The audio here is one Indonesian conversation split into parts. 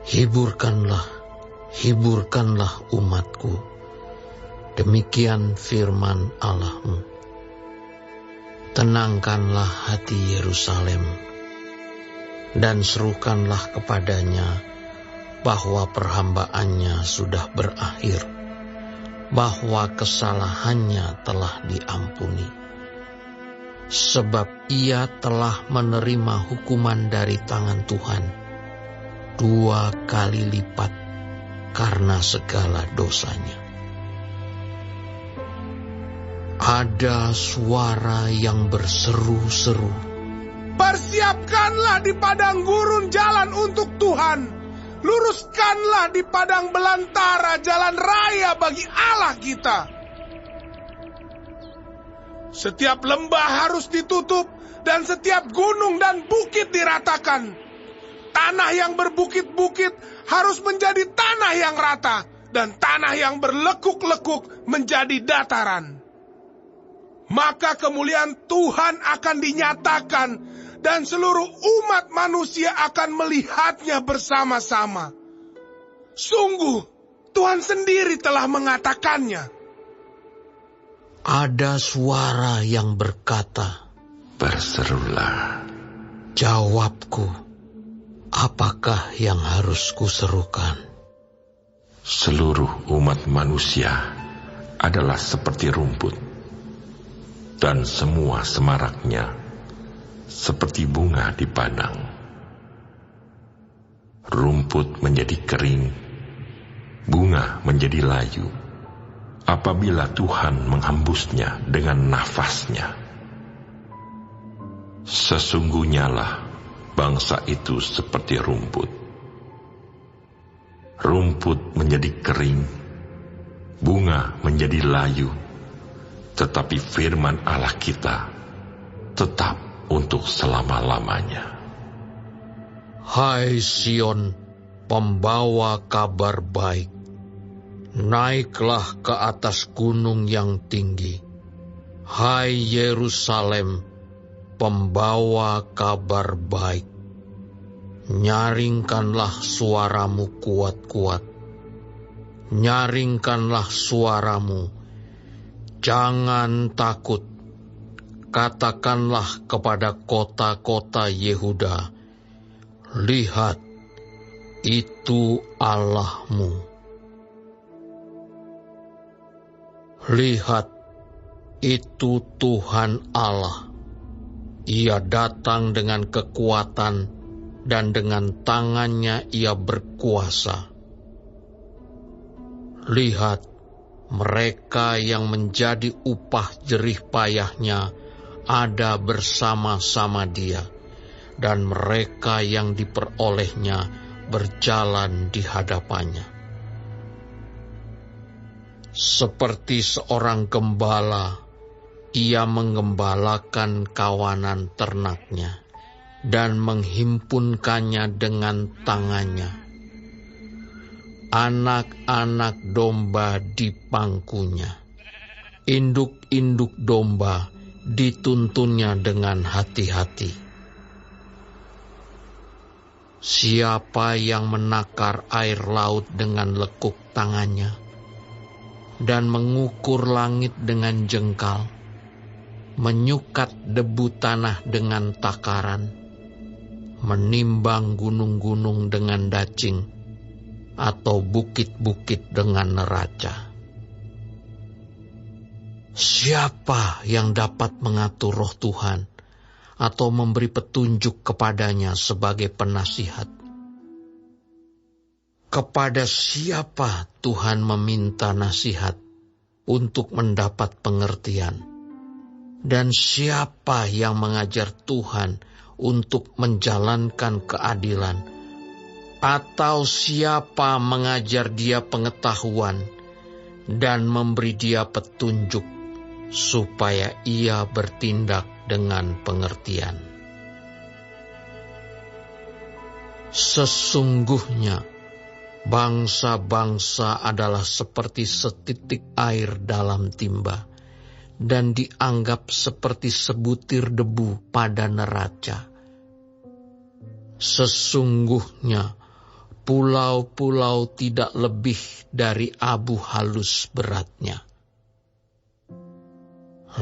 Hiburkanlah, hiburkanlah umatku. Demikian firman Allahmu. Tenangkanlah hati Yerusalem, dan serukanlah kepadanya bahwa perhambaannya sudah berakhir, bahwa kesalahannya telah diampuni. Sebab ia telah menerima hukuman dari tangan Tuhan 2 kali lipat karena segala dosanya. Ada suara yang berseru-seru, "Persiapkanlah di padang gurun jalan untuk Tuhan. Luruskanlah di padang belantara jalan raya bagi Allah kita." Setiap lembah harus ditutup dan setiap gunung dan bukit diratakan. Tanah yang berbukit-bukit harus menjadi tanah yang rata, dan tanah yang berlekuk-lekuk menjadi dataran. Maka kemuliaan Tuhan akan dinyatakan, dan seluruh umat manusia akan melihatnya bersama-sama. Sungguh, Tuhan sendiri telah mengatakannya. Ada suara yang berkata, "Berserulah." Jawabku, apakah yang harus kuserukan? Seluruh umat manusia adalah seperti rumput, dan semua semaraknya seperti bunga di padang. Rumput menjadi kering, bunga menjadi layu, apabila Tuhan menghembusnya dengan nafasnya. Sesungguhnya lah bangsa itu seperti rumput. Rumput menjadi kering, bunga menjadi layu, tetapi firman Allah kita tetap untuk selama-lamanya. Hai Sion, pembawa kabar baik, naiklah ke atas gunung yang tinggi. Hai Yerusalem, pembawa kabar baik, nyaringkanlah suaramu kuat-kuat. Nyaringkanlah suaramu, jangan takut. Katakanlah kepada kota-kota Yehuda, lihat, itu Allahmu. Lihat, itu Tuhan Allah. Ia datang dengan kekuatan, dan dengan tangannya ia berkuasa. Lihat, mereka yang menjadi upah jerih payahnya ada bersama-sama dia, dan mereka yang diperolehnya berjalan di hadapannya. Seperti seorang gembala, ia menggembalakan kawanan ternaknya dan menghimpunkannya dengan tangannya. Anak-anak domba di pangkunya, induk-induk domba dituntunnya dengan hati-hati. Siapa yang menakar air laut dengan lekuk tangannya, dan mengukur langit dengan jengkal, menyukat debu tanah dengan takaran, menimbang gunung-gunung dengan dacing, atau bukit-bukit dengan neraca. Siapa yang dapat mengatur roh Tuhan atau memberi petunjuk kepadanya sebagai penasihat? Kepada siapa Tuhan meminta nasihat untuk mendapat pengertian? Dan siapa yang mengajar Tuhan untuk menjalankan keadilan? Atau siapa mengajar dia pengetahuan dan memberi dia petunjuk supaya ia bertindak dengan pengertian? Sesungguhnya bangsa-bangsa adalah seperti setitik air dalam timba, dan dianggap seperti sebutir debu pada neraca. Sesungguhnya pulau-pulau tidak lebih dari abu halus beratnya.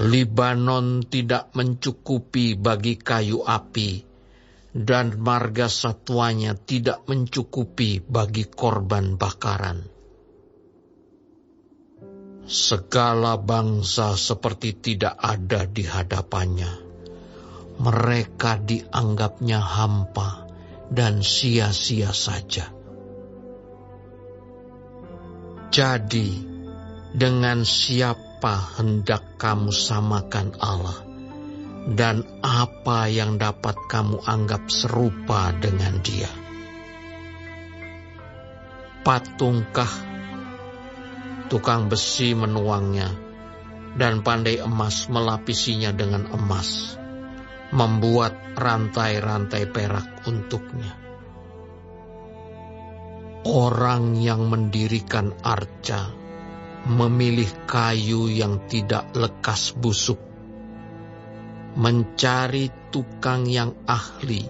Libanon tidak mencukupi bagi kayu api, dan marga satwanya tidak mencukupi bagi korban bakaran. Segala bangsa seperti tidak ada di hadapannya. Mereka dianggapnya hampa dan sia-sia saja. Jadi, dengan siapa hendak kamu samakan Allah? Dan apa yang dapat kamu anggap serupa dengan Dia? Patungkah? Tukang besi menuangnya, dan pandai emas melapisinya dengan emas, membuat rantai-rantai perak untuknya. Orang yang mendirikan arca memilih kayu yang tidak lekas busuk, mencari tukang yang ahli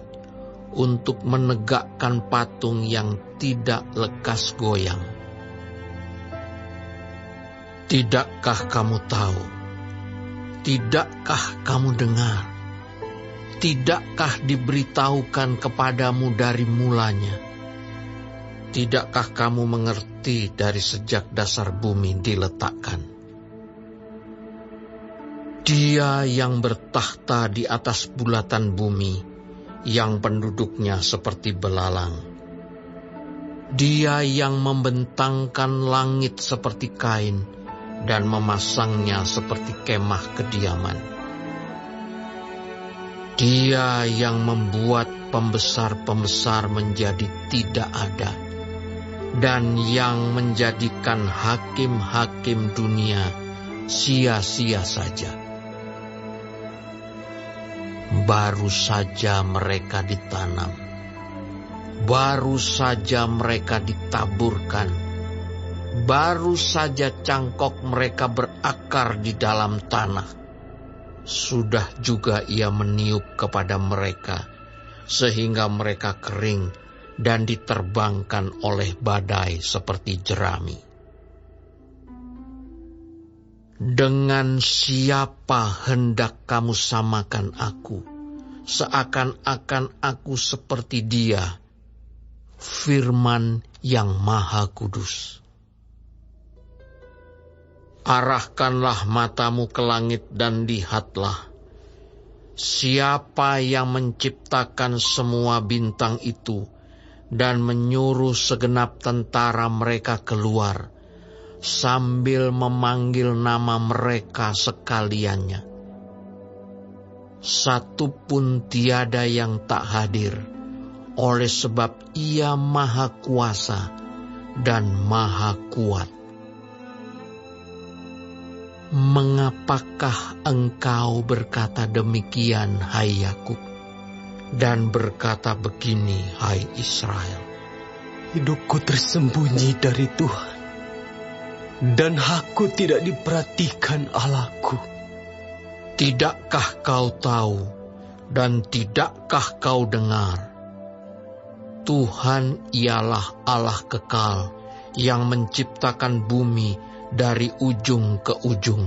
untuk menegakkan patung yang tidak lekas goyang. Tidakkah kamu tahu? Tidakkah kamu dengar? Tidakkah diberitahukan kepadamu dari mulanya? Tidakkah kamu mengerti dari sejak dasar bumi diletakkan? Dia yang bertahta di atas bulatan bumi, yang penduduknya seperti belalang. Dia yang membentangkan langit seperti kain, dan memasangnya seperti kemah kediaman. Dia yang membuat pembesar-pembesar menjadi tidak ada, dan yang menjadikan hakim-hakim dunia sia-sia saja. Baru saja mereka ditanam, baru saja mereka ditaburkan, baru saja cangkok mereka berakar di dalam tanah. Sudah juga Ia meniup kepada mereka, sehingga mereka kering dan diterbangkan oleh badai seperti jerami. Dengan siapa hendak kamu samakan aku, seakan-akan aku seperti Dia, Firman yang Maha Kudus. Arahkanlah matamu ke langit dan lihatlah, siapa yang menciptakan semua bintang itu dan menyuruh segenap tentara mereka keluar, sambil memanggil nama mereka sekaliannya. Satu pun tiada yang tak hadir, oleh sebab Ia Maha Kuasa dan Maha Kuat. Mengapakah engkau berkata demikian, hai Yakub, dan berkata begini, hai Israel? Hidupku tersembunyi dari Tuhan, dan aku tidak diperhatikan Allahku. Tidakkah kau tahu, dan tidakkah kau dengar? Tuhan ialah Allah kekal, yang menciptakan bumi dari ujung ke ujung.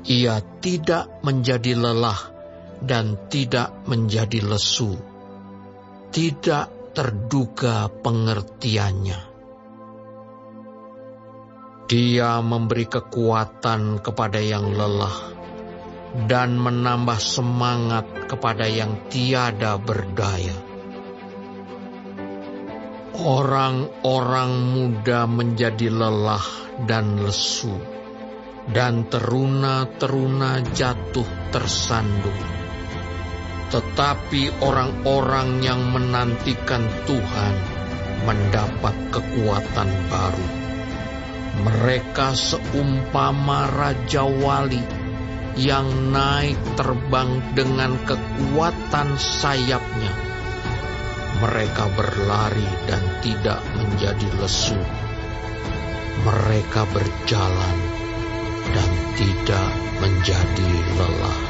Ia tidak menjadi lelah dan tidak menjadi lesu. Tidak terduga pengertiannya. Dia memberi kekuatan kepada yang lelah dan menambah semangat kepada yang tiada berdaya. Orang-orang muda menjadi lelah dan lesu, dan teruna-teruna jatuh tersandung. Tetapi orang-orang yang menantikan Tuhan mendapat kekuatan baru. Mereka seumpama Raja Wali yang naik terbang dengan kekuatan sayapnya. Mereka berlari dan tidak menjadi lesu. Mereka berjalan dan tidak menjadi lelah.